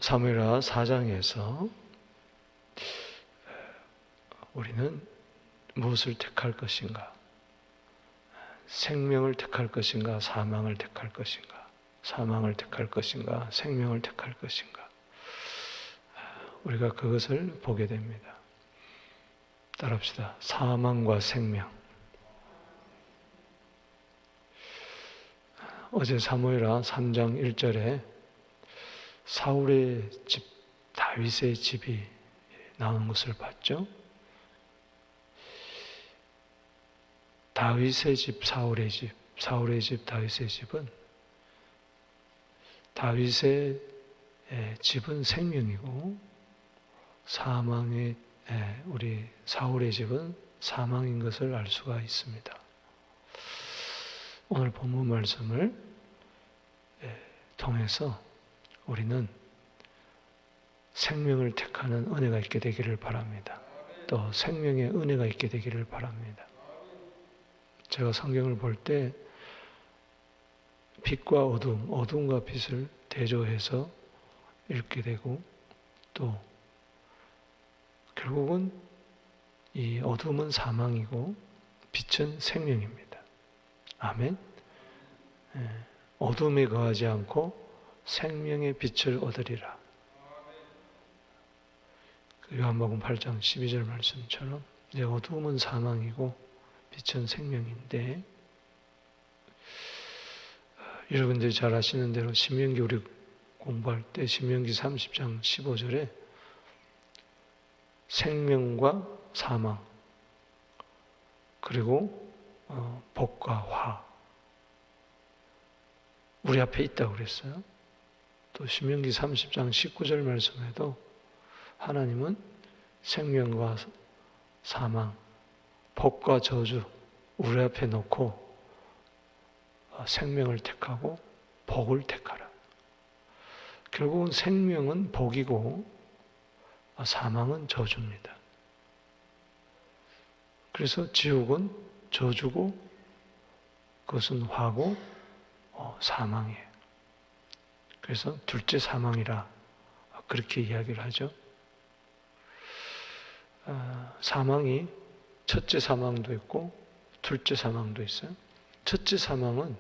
사무엘하 4장에서 우리는 무엇을 택할 것인가? 생명을 택할 것인가? 사망을 택할 것인가? 사망을 택할 것인가? 생명을 택할 것인가? 우리가 그것을 보게 됩니다. 따라합시다. 사망과 생명. 어제 사무엘하 3장 1절에 사울의 집, 다윗의 집이 나온 것을 봤죠. 다윗의 집, 사울의 집, 사울의 집, 다윗의 집은 다윗의 집은 생명이고 사망의 우리 사울의 집은 사망인 것을 알 수가 있습니다. 오늘 본문 말씀을 통해서 우리는 생명을 택하는 은혜가 있게 되기를 바랍니다. 또 생명의 은혜가 있게 되기를 바랍니다. 제가 성경을 볼 때 빛과 어둠, 어둠과 빛을 대조해서 읽게 되고 또 결국은 이 어둠은 사망이고 빛은 생명입니다. 아멘. 어둠에 거하지 않고 생명의 빛을 얻으리라. 요한복음 8장 12절 말씀처럼 어둠은 사망이고 빛은 생명인데 여러분들이 잘 아시는 대로 신명기 우리 공부할 때 신명기 30장 15절에 생명과 사망 그리고 복과 화 우리 앞에 있다고 그랬어요. 또 신명기 30장 19절 말씀에도 하나님은 생명과 사망, 복과 저주 우리 앞에 놓고 생명을 택하고 복을 택하라. 결국은 생명은 복이고 사망은 저주입니다. 그래서 지옥은 저주고 그것은 화고 사망이에요. 그래서 둘째 사망이라 그렇게 이야기를 하죠. 사망이 첫째 사망도 있고 둘째 사망도 있어요. 첫째 사망은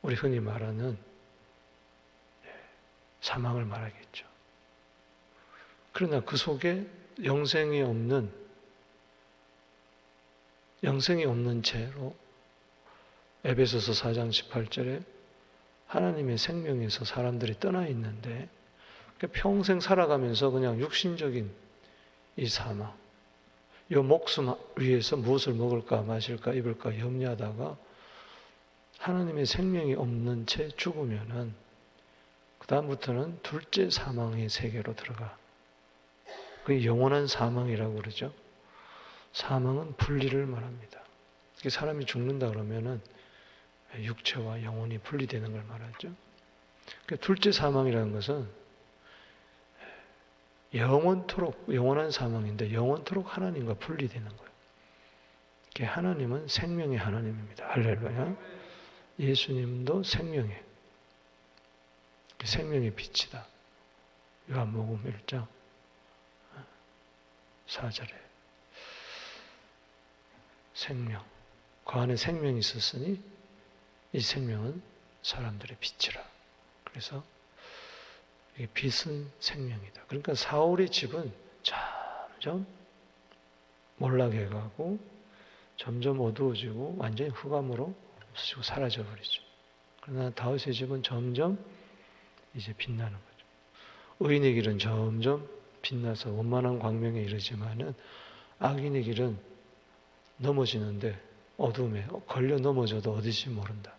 우리 흔히 말하는 사망을 말하겠죠. 그러나 그 속에 영생이 없는 채로 에베소서 4장 18절에 하나님의 생명에서 사람들이 떠나 있는데 평생 살아가면서 그냥 육신적인 이 사망, 이 목숨 위에서 무엇을 먹을까 마실까 입을까 염려하다가 하나님의 생명이 없는 채 죽으면은 그 다음부터는 둘째 사망의 세계로 들어가. 그게 영원한 사망이라고 그러죠. 사망은 분리를 말합니다. 사람이 죽는다 그러면은 육체와 영혼이 분리되는 걸 말하죠. 둘째 사망이라는 것은 영원토록 영원한 사망인데 영원토록 하나님과 분리되는 거예요. 하나님은 생명의 하나님입니다. 할렐루야. 예수님도 생명의 빛이다. 요한복음 1장 4절에 생명, 그 안에 생명이 있었으니 이 생명은 사람들의 빛이라. 그래서 빛은 생명이다. 그러니까 사울의 집은 점점 몰락해 가고 점점 어두워지고 완전히 흑암으로 없어지고 사라져 버리죠. 그러나 다윗의 집은 점점 이제 빛나는 거죠. 의인의 길은 점점 빛나서 원만한 광명에 이르지만은 악인의 길은 넘어지는데 어둠에 걸려 넘어져도 어디지 모른다.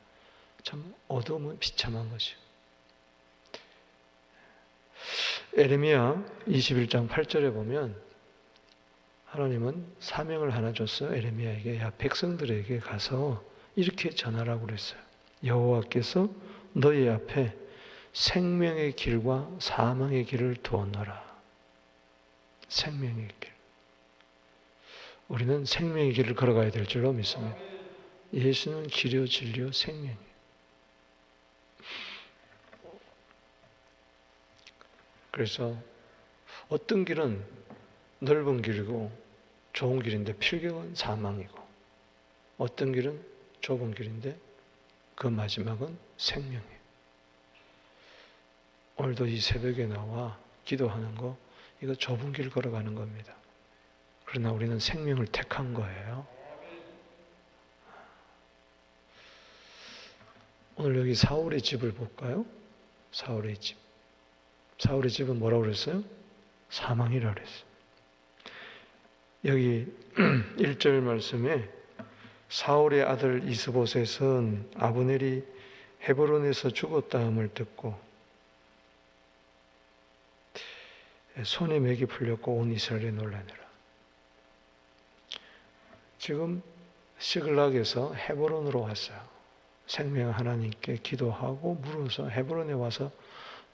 참 어둠은 비참한 것이요. 에레미야 21장 8절에 보면 하나님은 사명을 하나 줬어요. 에레미야에게 백성들에게 가서 이렇게 전하라고 그랬어요. 여호와께서 너희 앞에 생명의 길과 사망의 길을 두었노라. 생명의 길. 우리는 생명의 길을 걸어가야 될 줄로 믿습니다. 예수는 길이요 진리요 생명이에요. 그래서 어떤 길은 넓은 길이고 좋은 길인데 필경은 사망이고, 어떤 길은 좁은 길인데 그 마지막은 생명이에요. 오늘도 이 새벽에 나와 기도하는 거, 이거 좁은 길 걸어가는 겁니다. 그러나 우리는 생명을 택한 거예요. 오늘 여기 사울의 집을 볼까요? 사울의 집. 사울의 집은 뭐라고 그랬어요? 사망이라고 그랬어요. 여기 1절 말씀에 사울의 아들 이스보셋은 아브넬이 헤브론에서 죽었다함을 듣고 손에 맥이 풀렸고 온 이스라엘이 놀라니라. 지금 시글락에서 헤브론으로 왔어요. 생명 하나님께 기도하고 물어서 헤브론에 와서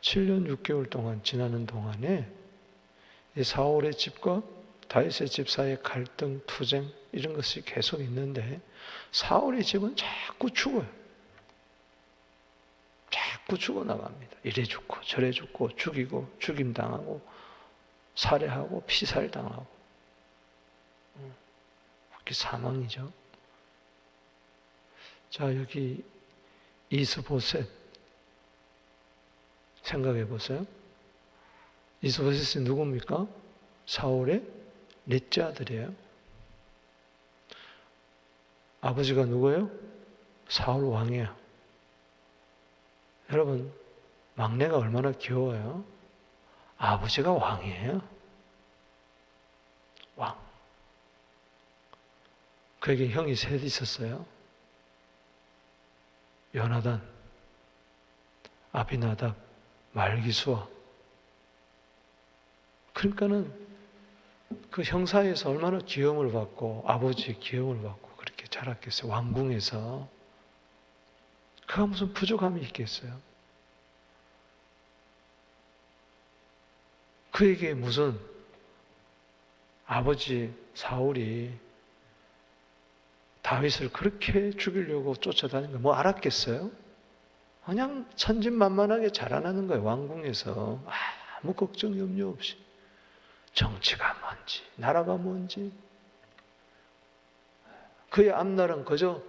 7년 6개월 동안 지나는 동안에 이 사울의 집과 다윗의 집 사이의 갈등, 투쟁 이런 것이 계속 있는데 사울의 집은 자꾸 죽어요. 자꾸 죽어나갑니다. 이래 죽고 저래 죽고 죽이고 죽임당하고 살해하고 피살당하고, 그게 사망이죠. 자, 여기 이스보셋 생각해 보세요. 이스보셋이 누굽니까? 사울의 넷째 아들이에요. 아버지가 누구예요? 사울 왕이에요. 여러분, 막내가 얼마나 귀여워요? 아버지가 왕이에요. 왕. 그에게 형이 셋 있었어요. 요나단, 아비나답, 말기수아. 그러니까는 그 형사에서 얼마나 귀여움을 받고 아버지의 귀여움을 받고 그렇게 자랐겠어요. 왕궁에서. 그가 무슨 부족함이 있겠어요? 그에게 무슨 아버지 사울이 다윗을 그렇게 죽이려고 쫓아다니는 거 뭐 알았겠어요? 그냥 천진만만하게 자라나는 거예요. 왕궁에서 아무 걱정 염려 없이. 정치가 뭔지 나라가 뭔지 그의 앞날은 그저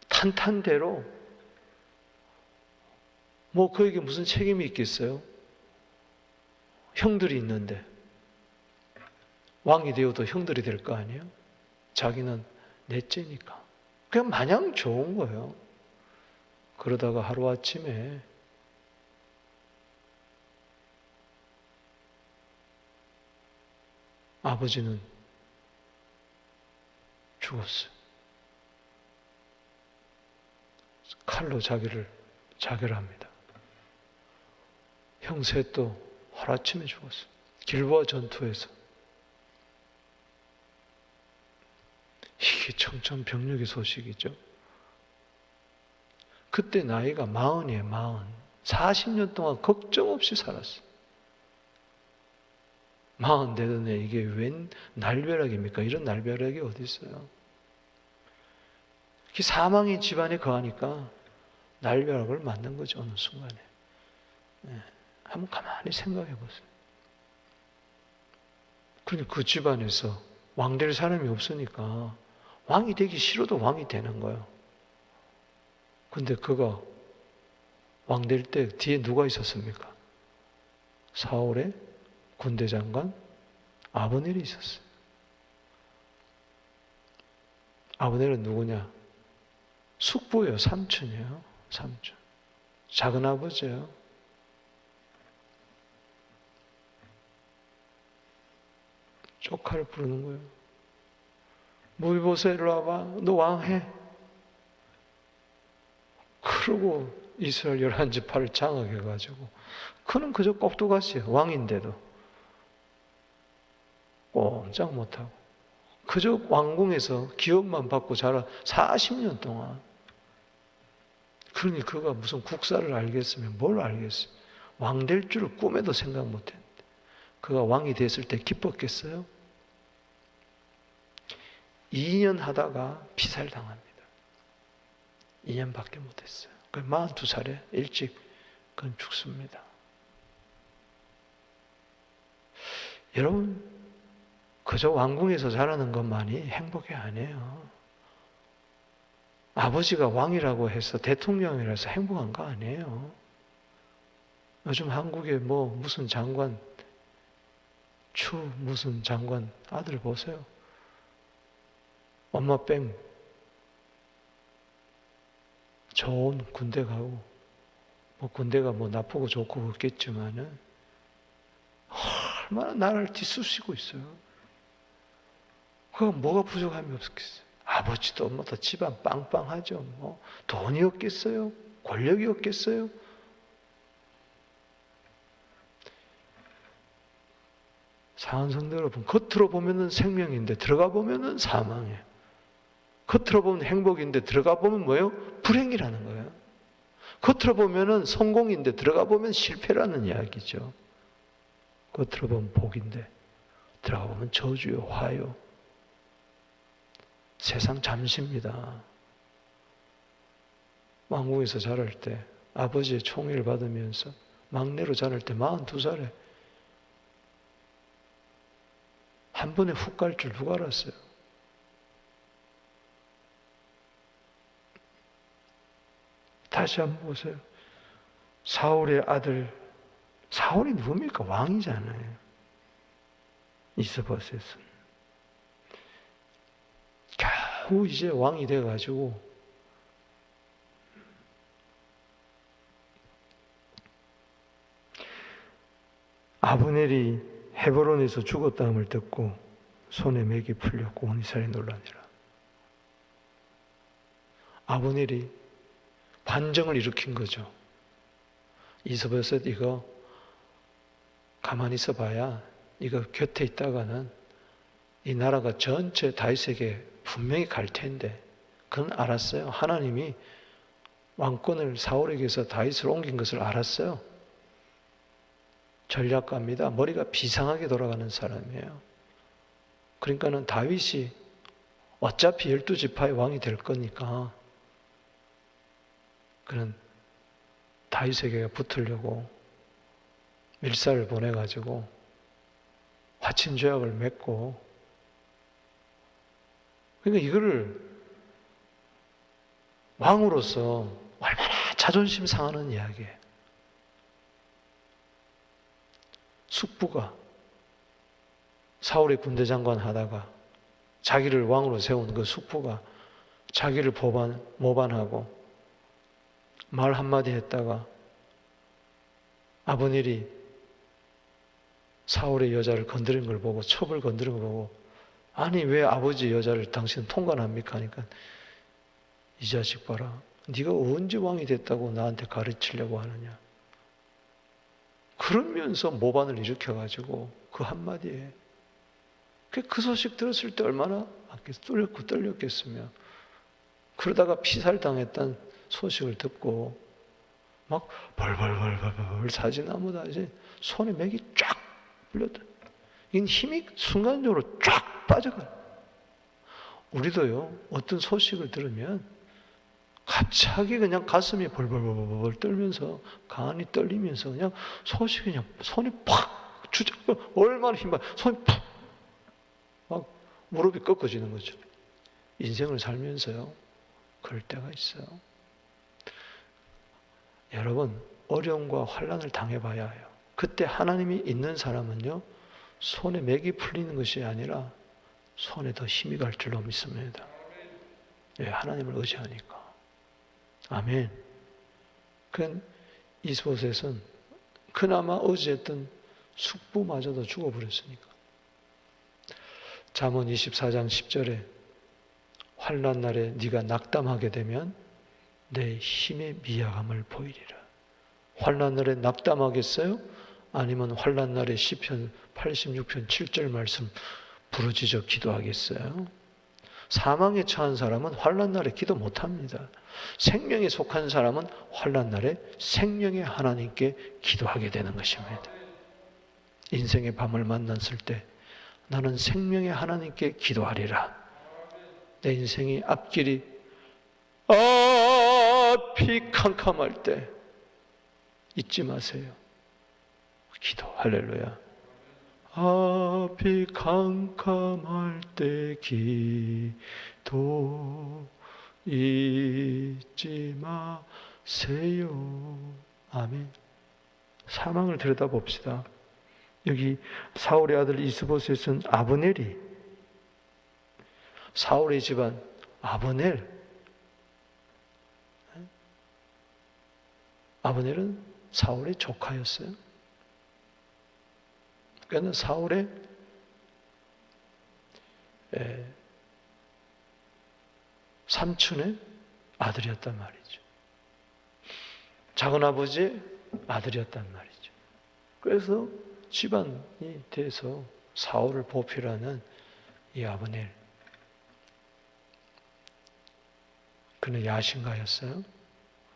탄탄대로 뭐 그에게 무슨 책임이 있겠어요? 형들이 있는데 왕이 되어도 형들이 될 거 아니에요? 자기는 넷째니까 그냥 마냥 좋은 거예요. 그러다가 하루아침에 아버지는 죽었어요. 칼로 자기를 자결합니다. 형 셋도 하루아침에 죽었어요. 길보아 전투에서. 이게 청천벽력의 소식이죠. 그때 나이가 40이에요. 40년 동안 걱정 없이 살았어요. 40 되던 애 이게 웬 날벼락입니까? 이런 날벼락이 어디 있어요? 사망이 집안에 거하니까 날벼락을 맞는 거죠. 어느 순간에. 한번 가만히 생각해 보세요. 그러니까 그 집안에서 왕 될 사람이 없으니까 왕이 되기 싫어도 왕이 되는 거예요. 근데 그가 왕 될 때 뒤에 누가 있었습니까? 사울의 군대 장관 아브넬이 있었어요. 아브넬은 누구냐? 숙부예요. 삼촌이에요. 삼촌. 작은 아버지예요. 조카를 부르는 거예요. 무비보셋 일로 와봐. 너 왕해. 그러고 이스라엘 11지파를 장악해가지고 그는 그저 꼽두같이요. 왕인데도 꼼짝 못하고 그저 왕궁에서 기업만 받고 자라 40년 동안. 그러니 그가 무슨 국사를 알겠으면 뭘 알겠어요. 왕 될 줄을 꿈에도 생각 못했는데 그가 왕이 됐을 때 기뻤겠어요? 2년 하다가 피살당합니다. 2년밖에 못했어요. 42살에 일찍 그건 죽습니다. 여러분, 그저 왕궁에서 자라는 것만이 행복이 아니에요. 아버지가 왕이라고 해서 대통령이라서 행복한 거 아니에요. 요즘 한국에 무슨 장관, 무슨 장관 아들 보세요. 엄마 뺑 좋은 군대 가고, 군대가 나쁘고 좋고 그렇겠지만은 얼마나 나라를 뒤쑤시고 있어요. 그거 뭐가 부족함이 없겠어요. 아버지도 엄마도 집안 빵빵하죠. 돈이 없겠어요? 권력이 없겠어요? 사랑하는 성도 여러분, 겉으로 보면은 생명인데 들어가 보면은 사망이에요. 겉으로 보면 행복인데 들어가 보면 뭐예요? 불행이라는 거예요. 겉으로 보면은 성공인데 들어가 보면 실패라는 이야기죠. 겉으로 보면 복인데 들어가 보면 저주요, 화요. 세상 잠시입니다. 왕궁에서 자랄 때 아버지의 총애를 받으면서 막내로 자랄 때 42살에 한 번에 훅 갈 줄 누가 알았어요? 다시 한번 보세요. 사울의 아들, 사울이 누굽니까? 왕이잖아요. 이스보셋은 겨우 이제 왕이 돼가지고 아브넬이 헤브론에서 죽었다함을 듣고 손에 맥이 풀렸고 온 이스라엘이 놀라니라. 아브넬이 반정을 일으킨 거죠. 이스보셋 이거 가만히 있어봐야 이거 곁에 있다가는 이 나라가 전체 다윗에게 분명히 갈 텐데 그건 알았어요. 하나님이 왕권을 사울에게서 다윗으로 옮긴 것을 알았어요. 전략가입니다. 머리가 비상하게 돌아가는 사람이에요. 그러니까는 다윗이 어차피 12지파의 왕이 될 거니까 그는 다윗에게 붙으려고 밀사를 보내가지고 화친조약을 맺고, 그러니까 이거를 왕으로서 얼마나 자존심 상하는 이야기예요. 숙부가 사울의 군대 장관 하다가 자기를 왕으로 세운 그 숙부가 자기를 모반하고 말 한마디 했다가 아브넬이 사울의 여자를 건드린 걸 보고, 첩을 건드린 걸 보고, 아니 왜 아버지 여자를 당신은 통관합니까? 하니까 이 자식 봐라, 네가 언제 왕이 됐다고 나한테 가르치려고 하느냐. 그러면서 모반을 일으켜가지고 그 한마디에 그 소식 들었을 때 얼마나 떨렸겠으며, 그러다가 피살당했다는 소식을 듣고 막 벌벌벌벌 사지나무다지 손에 맥이 쫙 풀렸다. 이건 힘이 순간적으로 쫙 빠져가요. 우리도요, 어떤 소식을 들으면 갑자기 그냥 가슴이 벌벌벌벌 떨면서, 간이 떨리면서 그냥 소식이 그냥 손이 팍 주저앉고, 얼마나 힘받아, 손이 팍 막 무릎이 꺾어지는 거죠. 인생을 살면서요, 그럴 때가 있어요. 여러분, 어려움과 환난을 당해봐야 해요. 그때 하나님이 있는 사람은요, 손에 맥이 풀리는 것이 아니라 손에 더 힘이 갈 줄로 믿습니다. 예, 하나님을 의지하니까. 아멘. 그건 이스보셋은 그나마 의지했던 숙부마저도 죽어버렸으니까. 잠언 24장 10절에 환난 날에 네가 낙담하게 되면 내 힘의 미약함을 보이리라. 환난 날에 낙담하겠어요? 아니면 환난 날에 시편 86편 7절 말씀 부르짖어 기도하겠어요? 사망에 처한 사람은 환난 날에 기도 못합니다. 생명에 속한 사람은 환난 날에 생명의 하나님께 기도하게 되는 것입니다. 인생의 밤을 만났을 때 나는 생명의 하나님께 기도하리라. 내 인생이 앞길이 앞이 캄캄할 때 잊지 마세요. 기도. 할렐루야. 앞이 캄캄할 때 기도 잊지 마세요. 아멘. 사망을 들여다봅시다. 여기 사울의 아들 이스보셋은 아브넬이, 사울의 집안 아브넬은 사울의 조카였어요. 그러니까 사울의 삼촌의 아들이었단 말이죠. 작은아버지의 아들이었단 말이죠. 그래서 집안이 돼서 사울을 보필하는 이 아브넬, 그는 야신가였어요.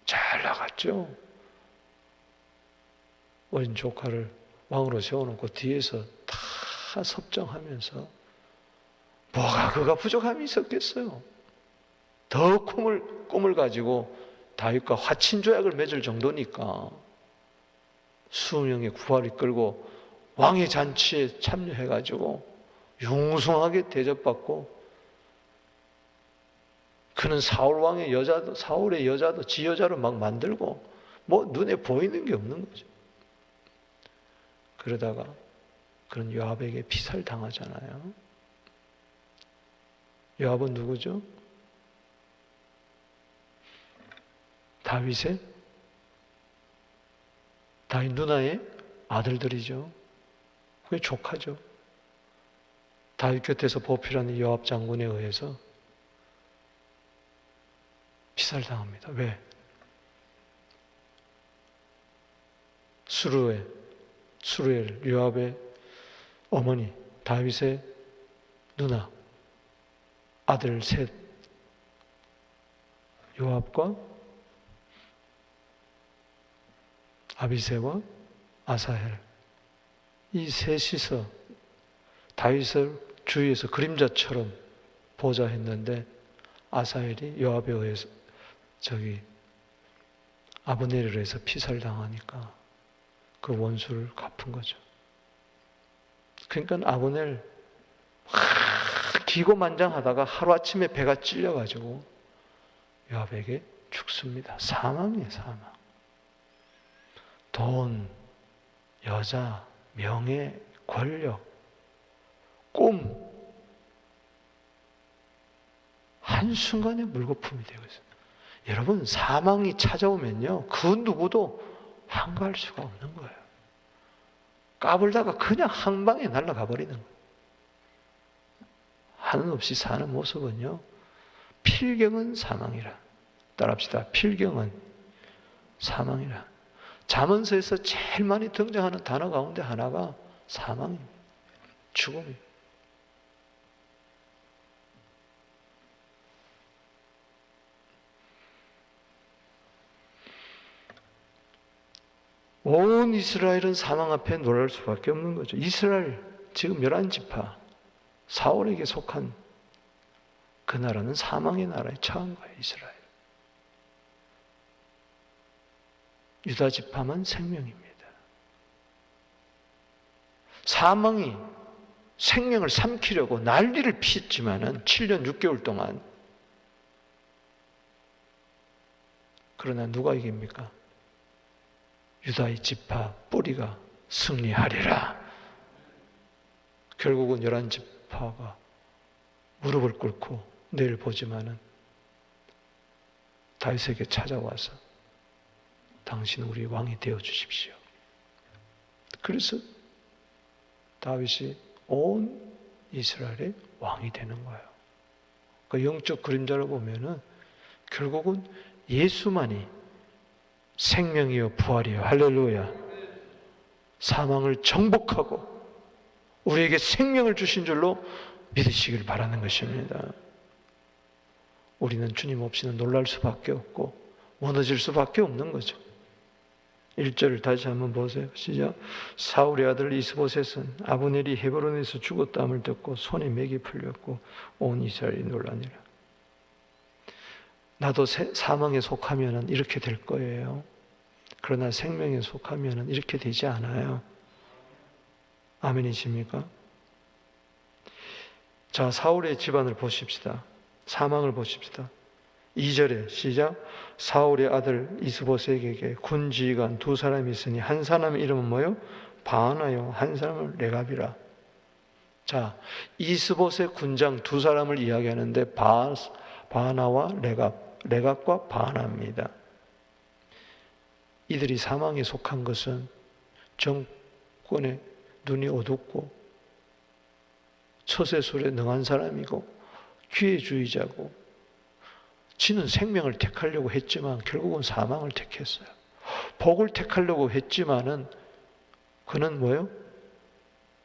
잘 나갔죠. 어린 조카를 왕으로 세워놓고 뒤에서 다 섭정하면서 뭐가 그가 부족함이 있었겠어요. 더 꿈을 가지고 다윗과 화친조약을 맺을 정도니까 수명의 구활이 끌고 왕의 잔치에 참여해가지고 융숭하게 대접받고, 그는 사울의 여자도 지 여자로 막 만들고 뭐 눈에 보이는 게 없는 거죠. 그러다가 그런 요압에게 피살 당하잖아요. 요압은 누구죠? 다윗 누나의 아들들이죠. 그게 조카죠. 다윗 곁에서 보필하는 요압 장군에 의해서 피살당합니다. 왜? 수루엘, 요압의 어머니, 다윗의 누나, 아들 셋, 요압과 아비새와 아사헬, 이 셋이서 다윗을 주위에서 그림자처럼 보좌했는데, 아사헬이 요압에 의해서 아브넬에 의해서 피살당하니까 그 원수를 갚은 거죠. 그러니까 아브넬 기고만장하다가 하루아침에 배가 찔려가지고 요압에게 죽습니다. 사망이에요, 사망. 돈, 여자, 명예, 권력, 꿈, 한순간에 물거품이 되고 있어요. 여러분, 사망이 찾아오면요, 그 누구도 한가할 수가 없는 거예요. 까불다가 그냥 한 방에 날아가 버리는 거예요. 한없이 사는 모습은요, 필경은 사망이라. 따라합시다. 필경은 사망이라. 잠언서에서 제일 많이 등장하는 단어 가운데 하나가 사망입니다. 죽음입니다. 온 이스라엘은 사망 앞에 놀랄 수밖에 없는 거죠. 이스라엘 지금 11지파 사울에게 속한 그 나라는 사망의 나라에 처한 거예요. 이스라엘. 유다 지파만 생명입니다. 사망이 생명을 삼키려고 난리를 피웠지만은 7년 6개월 동안. 그러나 누가 이깁니까? 유다의 지파 뿌리가 승리하리라. 결국은 11지파가 무릎을 꿇고 내일 보지만은 다윗에게 찾아와서 당신 우리 왕이 되어 주십시오. 그래서 다윗이 온 이스라엘의 왕이 되는 거예요. 그 영적 그림자를 보면은 결국은 예수만이 생명이요 부활이요, 할렐루야, 사망을 정복하고 우리에게 생명을 주신 줄로 믿으시길 바라는 것입니다. 우리는 주님 없이는 놀랄 수밖에 없고 무너질 수밖에 없는 거죠. 1절을 다시 한번 보세요. 시작. 사울의 아들 이스보셋은 아브넬이 헤브론에서 죽었다함을 듣고 손에 맥이 풀렸고 온 이스라엘이 놀라니라. 나도 사망에 속하면 이렇게 될 거예요. 그러나 생명에 속하면 이렇게 되지 않아요. 아멘이십니까? 자, 사울의 집안을 보십시다. 사망을 보십시다. 2절에 시작. 사울의 아들 이스보셋에게 군지휘관 두 사람이 있으니 한 사람의 이름은 뭐요? 바하나요. 한 사람은 레갑이라. 자, 이스보셋 군장 두 사람을 이야기하는데 바하나와 레갑과 바하나입니다. 이들이 사망에 속한 것은 정권에 눈이 어둡고 처세술에 능한 사람이고 기회주의자고, 지는 생명을 택하려고 했지만 결국은 사망을 택했어요. 복을 택하려고 했지만은 그는 뭐예요?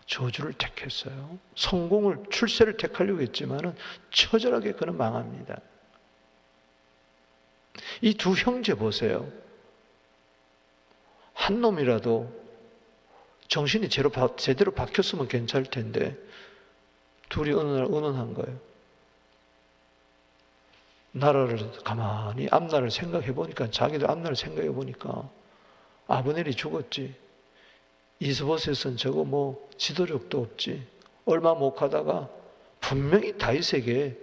저주를 택했어요. 성공을, 출세를 택하려고 했지만은 처절하게 그는 망합니다. 이 두 형제 보세요. 한 놈이라도 정신이 제대로 박혔으면 괜찮을 텐데 둘이 어느 날 의논한 거예요. 나라를 가만히 앞날을 생각해 보니까, 자기들 앞날을 생각해 보니까 아브넬이 죽었지, 이스보셋은 저거 뭐 지도력도 없지, 얼마 못 가다가 분명히 다윗에게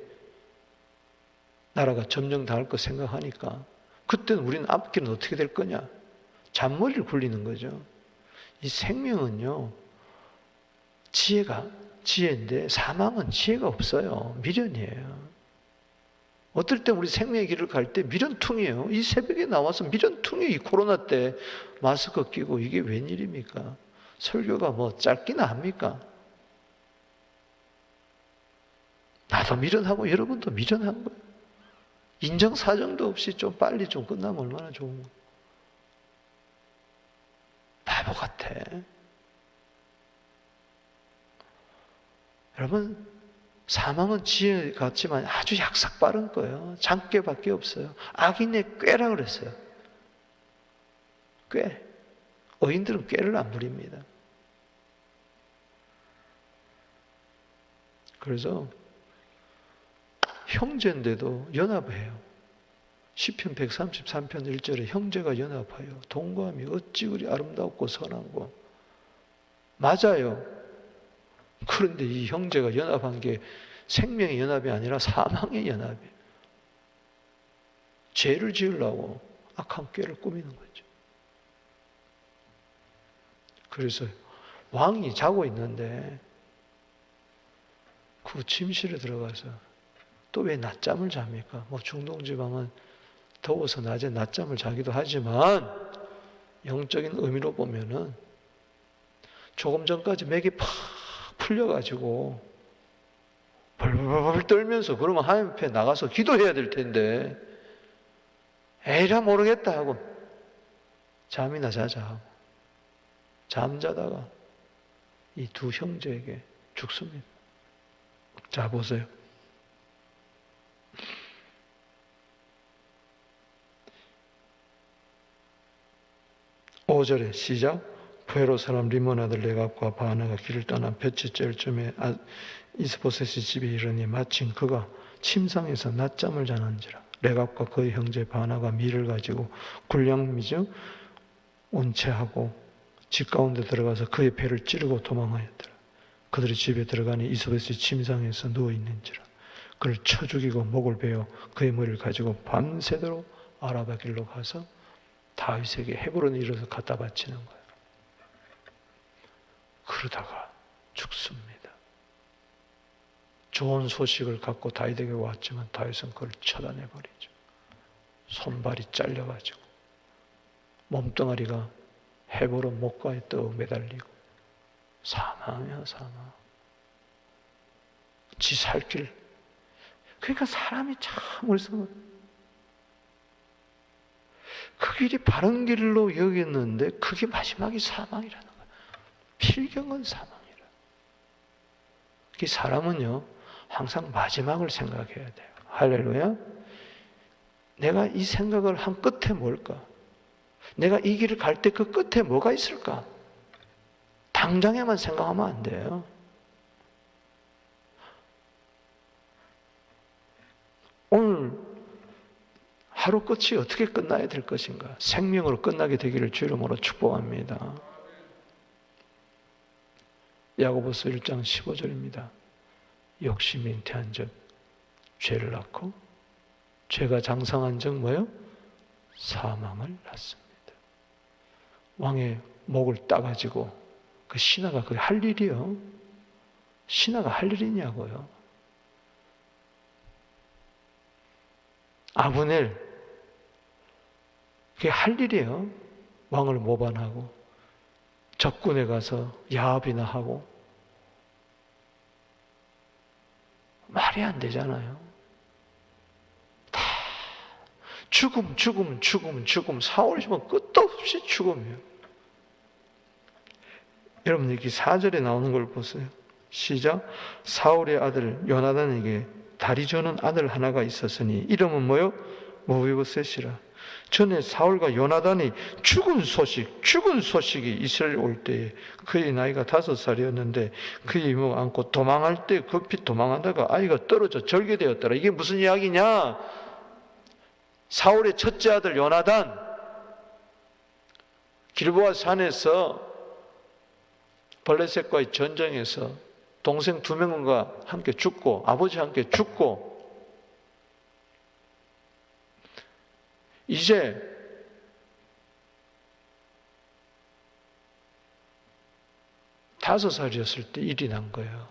나라가 점령당할 거 생각하니까 그때는 우리는 앞길은 어떻게 될 거냐, 잔머리를 굴리는 거죠. 이 생명은요, 지혜인데 사망은 지혜가 없어요. 미련이에요. 어떨 때 우리 생명의 길을 갈 때 미련퉁이에요. 이 새벽에 나와서 미련퉁이, 이 코로나 때 마스크 끼고 이게 웬일입니까? 설교가 뭐 짧기나 합니까? 나도 미련하고 여러분도 미련한 거예요. 인정사정도 없이 좀 빨리 좀 끝나면 얼마나 좋은 거예요. 바보 같아. 여러분, 사망은 지혜 같지만 아주 약삭 빠른 거예요. 장깨밖에 없어요. 악인의 꾀라 그랬어요. 꾀. 어인들은 꾀를 안 부립니다. 그래서 형제인데도 연합해요. 시편 133편 1절에 형제가 연합하여 동거함이 어찌 그리 아름답고 선하고. 맞아요. 그런데 이 형제가 연합한 게 생명의 연합이 아니라 사망의 연합이에요. 죄를 지으려고 악한 꾀를 꾸미는 거죠. 그래서 왕이 자고 있는데 그 침실에 들어가서, 또 왜 낮잠을 잡니까? 뭐 중동지방은 더워서 낮에 낮잠을 자기도 하지만 영적인 의미로 보면은 조금 전까지 맥이 팍 풀려가지고 벌벌벌 떨면서, 그러면 하나님 앞에 나가서 기도해야 될 텐데 에이라 모르겠다 하고 잠이나 자자 하고 잠자다가 이 두 형제에게 죽습니다. 자, 보세요. 오절에 시작. 부에로 사람 리몬 아들 레갑과 바하나가 길을 떠나 볕이 쬐을 쯤에 이스보셋의 집에 이르니 마침 그가 침상에서 낮잠을 자는지라. 레갑과 그의 형제 바하나가 밀을 가지고 굴량미죠 온채하고 집 가운데 들어가서 그의 배를 찌르고 도망하였더라. 그들이 집에 들어가니 이스보셋이 침상에서 누워 있는지라. 그를 쳐 죽이고 목을 베어 그의 머리를 가지고 밤새도록 아라바 길로 가서 다윗에게 헤브론에 이르러서 갖다 바치는 거예요. 그러다가 죽습니다. 좋은 소식을 갖고 다윗에게 왔지만 다윗은 그걸 처단해버리죠. 손발이 잘려가지고 몸뚱아리가 헤브론 목과에 떡 매달리고 사망이야, 사망. 지 살 길. 그러니까 사람이 참 그래서 그 길이 바른 길로 여겼는데 그게 마지막이 사망이라는 거예요. 필경은 사망이라. 그 사람은요 항상 마지막을 생각해야 돼요. 할렐루야. 내가 이 생각을 한 끝에 뭘까? 내가 이 길을 갈 때 그 끝에 뭐가 있을까? 당장에만 생각하면 안 돼요. 오늘 하루 끝이 어떻게 끝나야 될 것인가? 생명으로 끝나게 되기를 주 이름으로 축복합니다. 야고보서 1장 15절입니다. 욕심이 잉태한 즉 죄를 낳고 죄가 장성한 즉 뭐예요? 사망을 낳습니다. 왕의 목을 따가지고 그 신하가 그게 할 일이요? 신하가 할 일이냐고요? 아브넬 그게 할 일이에요? 왕을 모반하고 적군에 가서 야합이나 하고 말이 안 되잖아요. 다 죽음, 사울이면 끝도 없이 죽음이에요. 여러분 여기 4절에 나오는 걸 보세요. 시작. 사울의 아들 요나단에게 다리 저는 아들 하나가 있었으니 이름은 뭐요? 무비보셋이라. 전에 사울과 요나단이 죽은 소식이 이스라엘 올 때에 그의 나이가 5살이었는데 그의 이모가 안고 도망할 때 급히 도망하다가 아이가 떨어져 절개되었더라. 이게 무슨 이야기냐? 사울의 첫째 아들 요나단 길보아 산에서 블레셋과의 전쟁에서 동생 2명과 함께 죽고 아버지와 함께 죽고 이제 다섯 살이었을 때 일이 난 거예요.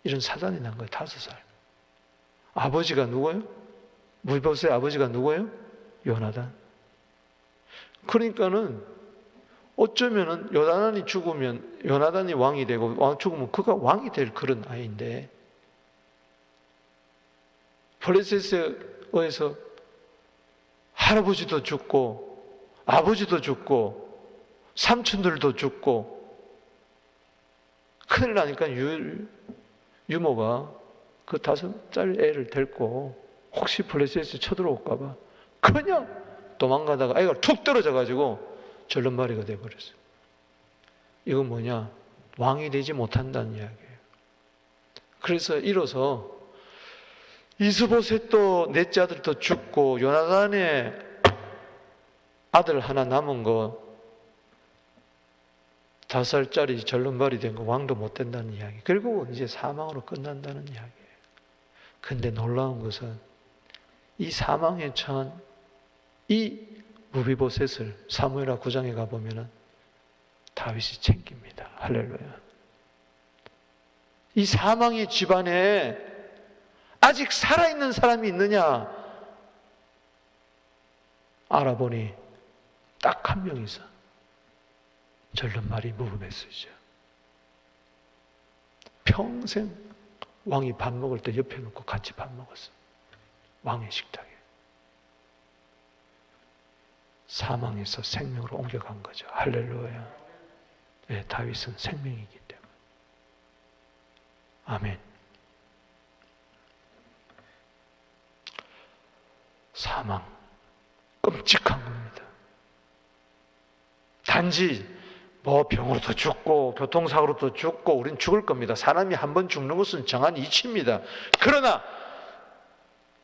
이런 사단이 난 거예요. 5살. 아버지가 누구예요? 무비보셋의 아버지가 누구예요? 요나단. 그러니까는 어쩌면은 요나단이 죽으면 요나단이 왕이 되고 왕 죽으면 그가 왕이 될 그런 아이인데 블레셋에 의해서 할아버지도 죽고 아버지도 죽고 삼촌들도 죽고 큰일 나니까 유모가 그 5살 애를 데리고 혹시 블레셋에 쳐들어올까 봐 그냥 도망가다가 아이가 툭 떨어져 가지고 절름발이가 돼버렸어요. 이건 뭐냐? 왕이 되지 못한다는 이야기예요. 그래서 이로써 이스보셋도 넷째 아들도 죽고 요나단의 아들 하나 남은 거 5살짜리 절름발이 된 거 왕도 못 된다는 이야기. 결국은 이제 사망으로 끝난다는 이야기예요. 근데 놀라운 것은 이 사망에 처한 이 무비보셋을 사무엘하 9장에 가보면은 다윗이 챙깁니다. 할렐루야. 이 사망의 집안에 아직 살아있는 사람이 있느냐 알아보니 딱 한 명 있어. 절름발이 무비보셋이죠. 평생 왕이 밥 먹을 때 옆에 놓고 같이 밥 먹었어. 왕의 식탁에. 사망에서 생명으로 옮겨간 거죠. 할렐루야. 네, 다윗은 생명이기 때문에. 아멘. 사망. 끔찍한 겁니다. 단지 병으로도 죽고 교통사고로도 죽고 우린 죽을 겁니다. 사람이 한 번 죽는 것은 정한 이치입니다. 그러나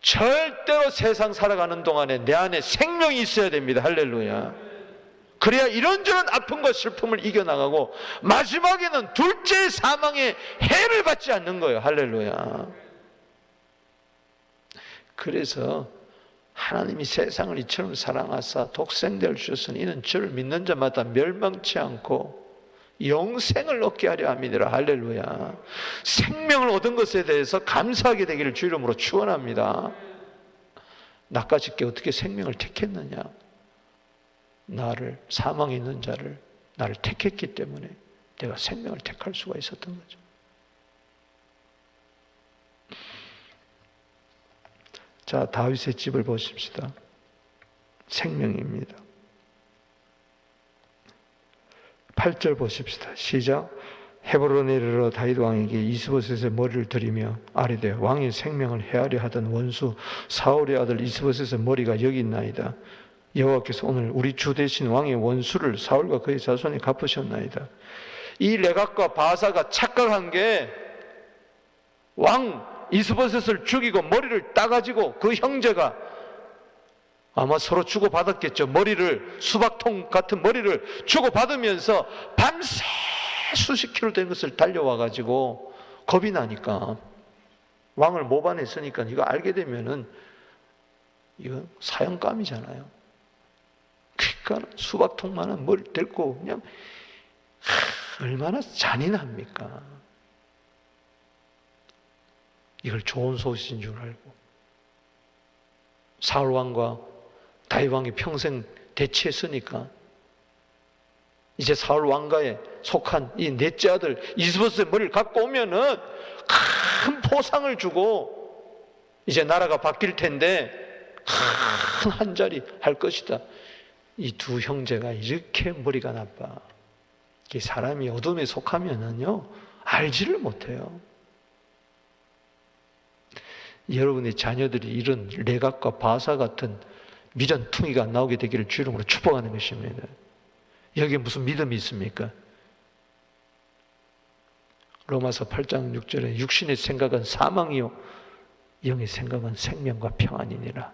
절대로 세상 살아가는 동안에 내 안에 생명이 있어야 됩니다. 할렐루야. 그래야 이런저런 아픔과 슬픔을 이겨나가고 마지막에는 둘째 사망의 해를 받지 않는 거예요. 할렐루야. 그래서 하나님이 세상을 이처럼 사랑하사 독생자를 주셨으니 이는 저를 믿는 자마다 멸망치 않고 영생을 얻게 하려 함이니라. 할렐루야. 생명을 얻은 것에 대해서 감사하게 되기를 주 이름으로 축원합니다. 나까짓게 어떻게 생명을 택했느냐? 나를, 사망에 있는 자를 나를 택했기 때문에 내가 생명을 택할 수가 있었던 거죠. 자, 다윗의 집을 보십시다. 생명입니다. 8절 보십시다. 시작. 헤브론에 이르러 다윗 왕에게 이스보셋의 머리를 들이며 아뢰되 왕의 생명을 해하려 하던 원수 사울의 아들 이스보셋의 머리가 여기 있나이다. 여호와께서 오늘 우리 주 대신 왕의 원수를 사울과 그의 자손이 갚으셨나이다. 이 레갑과 바사가 착각한 게 왕 이스보셋을 죽이고 머리를 따가지고 그 형제가 아마 서로 주고받았겠죠. 머리를, 수박통 같은 머리를 주고받으면서 수십 킬로 된 것을 달려와 가지고 겁이 나니까 왕을 모반했으니까 이거 알게 되면은 이건 사형감이잖아요. 그러니까 수박통만한 뭘 들고 그냥 얼마나 잔인합니까? 이걸 좋은 소식인 줄 알고 사울 왕과 다윗 왕이 평생 대치했으니까 이제 사울 왕가에 속한 이 넷째 아들 이스보셋의 머리를 갖고 오면은 큰 포상을 주고 이제 나라가 바뀔 텐데 큰 한자리 할 것이다. 이 두 형제가 이렇게 머리가 나빠. 사람이 어둠에 속하면은요 알지를 못해요. 여러분의 자녀들이 이런 레갑과 바사 같은 미련퉁이가 나오게 되기를 주 이름으로 축복하는 것입니다. 여기에 무슨 믿음이 있습니까? 로마서 8장 6절에 육신의 생각은 사망이요 영의 생각은 생명과 평안이니라.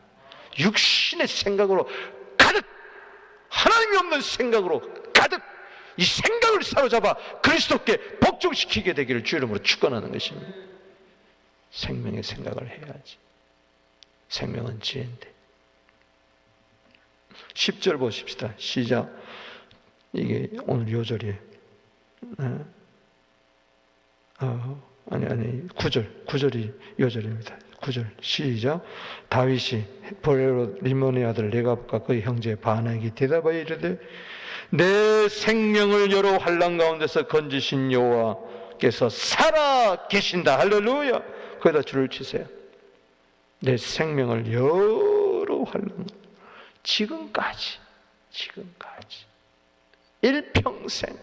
육신의 생각으로 가득, 하나님이 없는 생각으로 가득 이 생각을 사로잡아 그리스도께 복종시키게 되기를 주 이름으로 축원하는 것입니다. 생명의 생각을 해야지. 생명은 지혜인데. 10절 보십시다. 시작. 이게 오늘 요절이에요. 9절이 요절입니다. 9절 시작. 다윗이 보레로 리몬의 아들 레갑과 그의 형제 바나에게 대답하여 이르되 내 생명을 여러 환난 가운데서 건지신 여호와께서 살아 계신다. 할렐루야. 거기다 줄을 치세요. 내 생명을 여러 환난 지금까지 일평생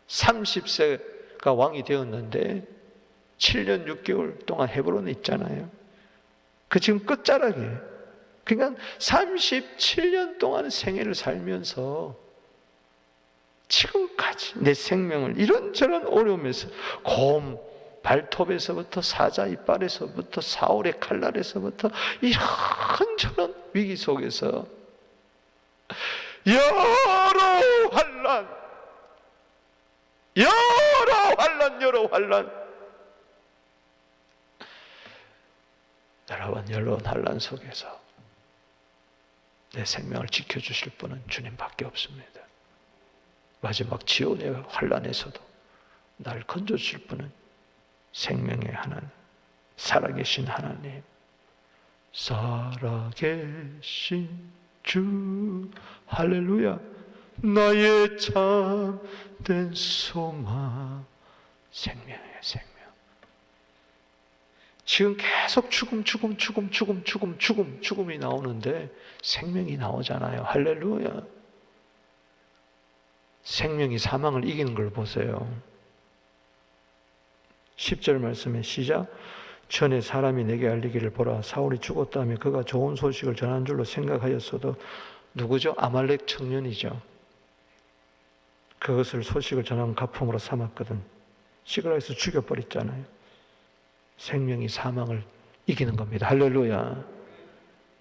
30세가 왕이 되었는데 7년 6개월 동안 헤브론에 있잖아요. 그 지금 끝자락이에요. 그러니까 37년 동안 생애를 살면서 지금까지 내 생명을 이런저런 어려움에서 곰 발톱에서부터 사자 이빨에서부터 사울의 칼날에서부터 이런저런 위기 속에서 여러 환난 여러 환난 속에서 내 생명을 지켜주실 분은 주님밖에 없습니다. 마지막 지온의 환난에서도 날 건져주실 분은 생명의 하나님, 살아계신 하나님, 살아계신 주, 할렐루야, 나의 참된 소망, 생명의 생명. 지금 계속 죽음이 나오는데 생명이 나오잖아요. 할렐루야. 생명이 사망을 이기는 걸 보세요. 10절 말씀에 시작. 전에 사람이 내게 알리기를 보라 사울이 죽었다며 그가 좋은 소식을 전한 줄로 생각하였어도 누구죠? 아말렉 청년이죠. 그것을 소식을 전한 가품으로 삼았거든. 시글락에서 죽여버렸잖아요. 생명이 사망을 이기는 겁니다. 할렐루야.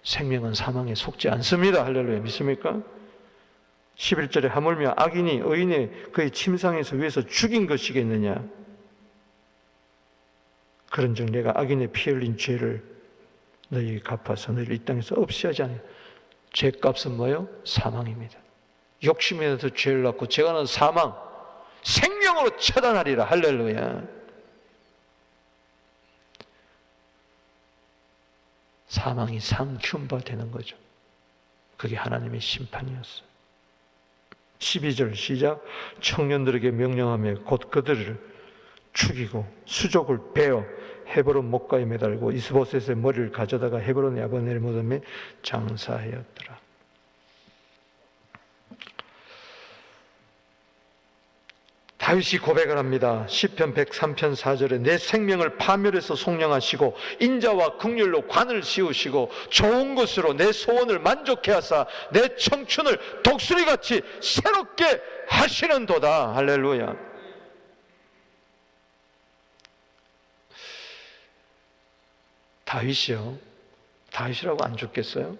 생명은 사망에 속지 않습니다. 할렐루야. 믿습니까? 11절에 하물며 악인이 의인의 그의 침상에서 위에서 죽인 것이겠느냐. 그런즉 내가 악인의 피 흘린 죄를 너희에게 갚아서 너희를 이 땅에서 없이 하지 않아요. 죄값은 뭐예요? 사망입니다. 욕심에서 죄를 낳고 죄가 난 사망, 생명으로 처단하리라. 할렐루야. 사망이 상큐바 되는 거죠. 그게 하나님의 심판이었어요. 12절 시작. 청년들에게 명령하며 곧 그들을 죽이고 수족을 베어 헤브론 목가에 매달고 이스보셋의 머리를 가져다가 헤브론의 아버네를 무덤에 장사하였더라. 다윗이 고백을 합니다. 시편 103편 4절에 내 생명을 파멸해서 속량하시고 인자와 긍휼로 관을 씌우시고 좋은 것으로 내 소원을 만족해 하사 내 청춘을 독수리같이 새롭게 하시는도다. 할렐루야. 다윗이요. 다윗이라고 안 죽겠어요?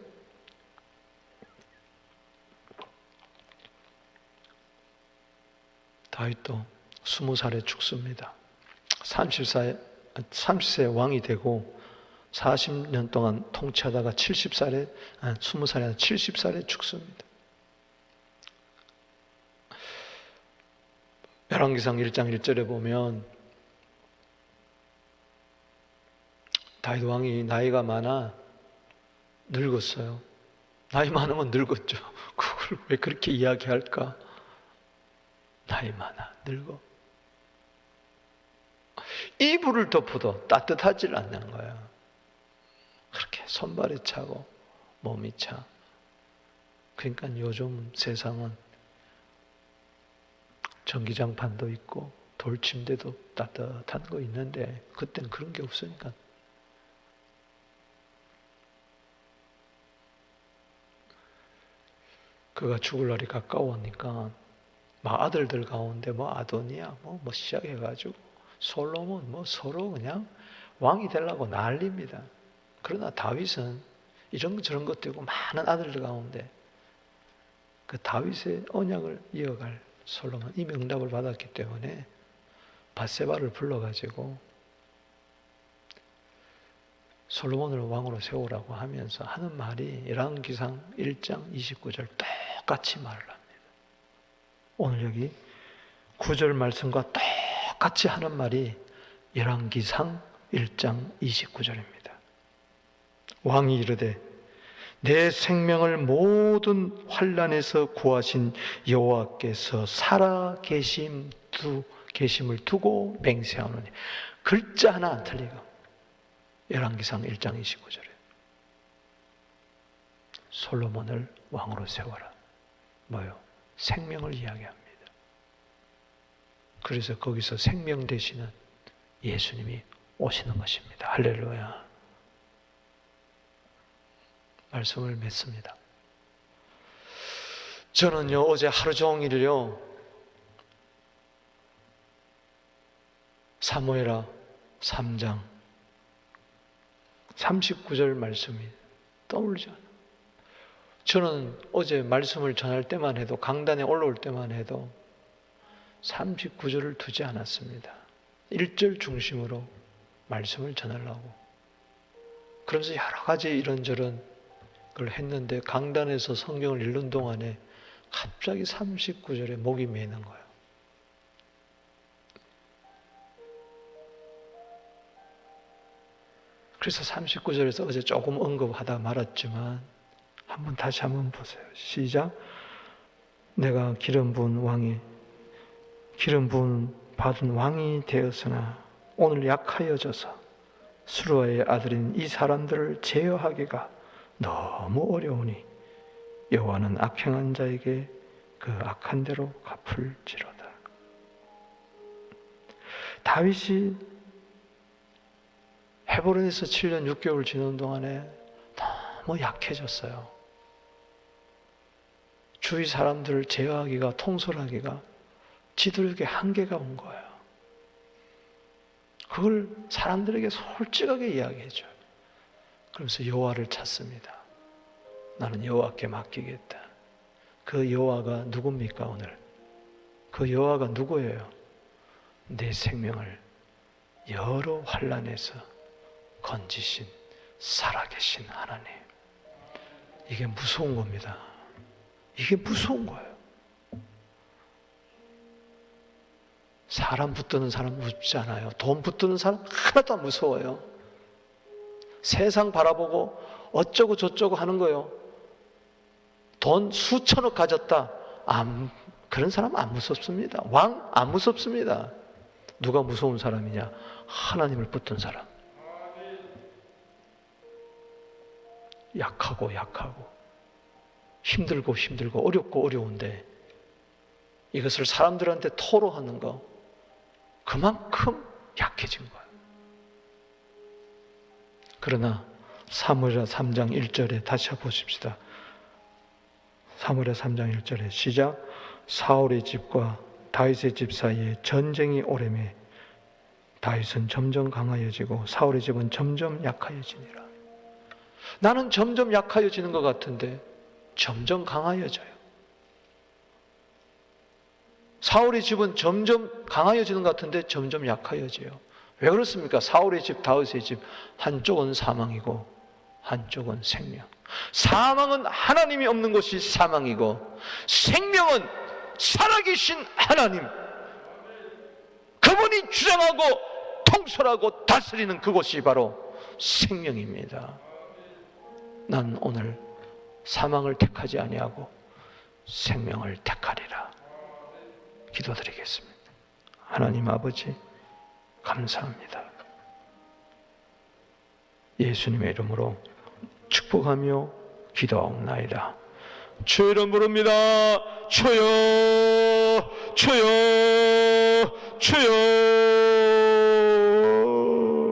다윗도 20살에 죽습니다. 30세 왕이 되고 40년 동안 통치하다가 20살에 아니라 70살에 죽습니다. 열왕기상 1장 1절에 보면 다윗 왕이 나이가 많아 늙었어요. 나이 많으면 늙었죠. 그걸 왜 그렇게 이야기할까? 나이 많아 늙어. 이불을 덮어도 따뜻하질 않는 거야. 그렇게 손발이 차고 몸이 차. 그러니까 요즘 세상은 전기장판도 있고 돌침대도 따뜻한 거 있는데 그때는 그런 게 없으니까. 그가 죽을 날이 가까우니까 막 아들들 가운데 아도니아 시작해가지고 솔로몬 서로 그냥 왕이 되려고 난립니다. 그러나 다윗은 이런 저런 것 되고 많은 아들들 가운데 그 다윗의 언약을 이어갈 솔로몬이 명답을 받았기 때문에 밧세바를 불러가지고 솔로몬을 왕으로 세우라고 하면서 하는 말이 열왕기상 1장 29절 똑같이 말을 합니다. 오늘 여기 9절 말씀과 똑같이 하는 말이 열왕기상 1장 29절입니다. 왕이 이르되 내 생명을 모든 환난에서 구하신 여호와께서 살아 계심을 두고 맹세하노니 글자 하나 안 틀리고 열왕기상 1장 29절에 솔로몬을 왕으로 세워라. 뭐요? 생명을 이야기합니다. 그래서 거기서 생명 되시는 예수님이 오시는 것입니다. 할렐루야. 말씀을 맺습니다. 저는요 어제 하루 종일요 사무엘하 3장 39절 말씀이 떠오르지 않아요. 저는 어제 말씀을 전할 때만 해도 강단에 올라올 때만 해도 39절을 두지 않았습니다. 1절 중심으로 말씀을 전하려고 그러면서 여러 가지 이런저런 걸 했는데 강단에서 성경을 읽는 동안에 갑자기 39절에 목이 메이는 거예요. 그래서 39절에서 어제 조금 언급하다 말았지만 다시 한번 보세요. 시작. 내가 기름 부은 받은 왕이 되었으나 오늘 약하여져서 수르아의 아들인 이 사람들을 제어하기가 너무 어려우니 여호와는 악행한 자에게 그 악한 대로 갚을지로다. 다윗이 헤브론에서 7년 6개월 지난 동안에 너무 약해졌어요. 주위 사람들을 제어하기가 통솔하기가 지도력에 한계가 온 거예요. 그걸 사람들에게 솔직하게 이야기해줘요. 그러면서 여호와를 찾습니다. 나는 여호와께 맡기겠다. 그 여호와가 누굽니까 오늘? 그 여호와가 누구예요? 내 생명을 여러 환난에서 건지신 살아계신 하나님. 이게 무서운 겁니다. 이게 무서운 거예요. 사람 붙드는 사람 무섭지 않아요. 돈 붙드는 사람 하나도 안 무서워요. 세상 바라보고 어쩌고 저쩌고 하는 거요. 돈 수천억 가졌다. 그런 사람 안 무섭습니다. 왕 안 무섭습니다. 누가 무서운 사람이냐? 하나님을 붙든 사람. 약하고 힘들고 어렵고 어려운데 이것을 사람들한테 토로하는 거 그만큼 약해진 거예요. 그러나 사무엘하 3장 1절에 다시 보십시다. 사무엘하 3장 1절에 시작. 사울의 집과 다윗의 집 사이에 전쟁이 오래매 다윗은 점점 강하여지고 사울의 집은 점점 약하여지니라. 나는 점점 약하여지는 것 같은데 점점 강하여져요. 사울의 집은 점점 강하여지는 것 같은데 점점 약하여져요. 왜 그렇습니까? 사울의 집, 다윗의 집, 한쪽은 사망이고 한쪽은 생명. 사망은 하나님이 없는 곳이 사망이고, 생명은 살아계신 하나님, 그분이 주장하고 통솔하고 다스리는 그곳이 바로 생명입니다. 난 오늘 사망을 택하지 아니하고 생명을 택하리라 기도드리겠습니다. 하나님 아버지, 감사합니다. 예수님의 이름으로 축복하며 기도하옵나이다. 주의 이름 부릅니다. 주여, 주여, 주여.